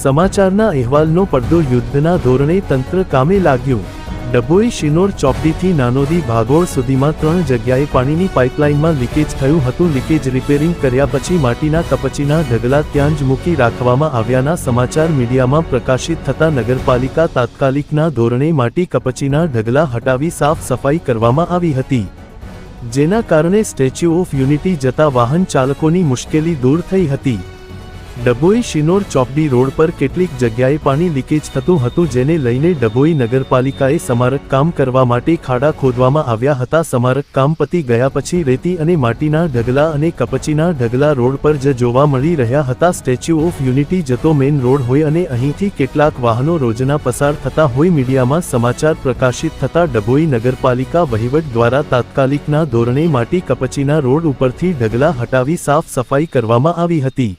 સમાચારના અહેવાલનો પડદો યુદ્ધના ધોરણે તંત્ર કામે લાગ્યું। ડભોઈ શિનોર ચોકડીથી નાનોદી ભાગોળ સુધીમાં 3 જગ્યાએ પાણીની પાઇપલાઇનમાં લીકેજ થયું હતું। લીકેજ રિપેરિંગ કર્યા પછી માટીના કપચીના ઢગલા ત્યાં જ મૂકી રાખવામાં આવ્યાના સમાચાર મીડિયામાં પ્રકાશિત થતા નગરપાલિકા તાત્કાલિકના ધોરણે માટી કપચીના ઢગલા હટાવી સાફ સફાઈ કરવામાં આવી હતી, જેના કારણે સ્ટેચ્યુ ઓફ યુનિટી જતા વાહન ચાલકોની મુશ્કેલી દૂર થઈ હતી। ડભોઈ શિનોર ચોકડી રોડ પર કેટલીક જગ્યાએ પાણી લીકેજ થતું હતું, જેને લઈને ડભોઈ નગરપાલિકાએ સમારક કામ કરવા માટે ખાડા ખોદવામાં આવ્યા હતા। સમારક કામ પતી ગયા પછી રેતી અને માટીના ઢગલા અને કપચીના ઢગલા રોડ પર જ જોવા મળી રહ્યા હતા। સ્ટેચ્યુ ઓફ યુનિટી જતો મેઇન રોડ હોય અને અહીંથી કેટલાક વાહનો રોજના પસાર થતા હોય મીડિયામાં સમાચાર પ્રકાશિત થતા ડભોઈ નગરપાલિકા વહીવટ દ્વારા તાત્કાલિકના ધોરણે માટી કપચીના રોડ ઉપરથી ઢગલા હટાવી સાફ સફાઈ કરવામાં આવી હતી।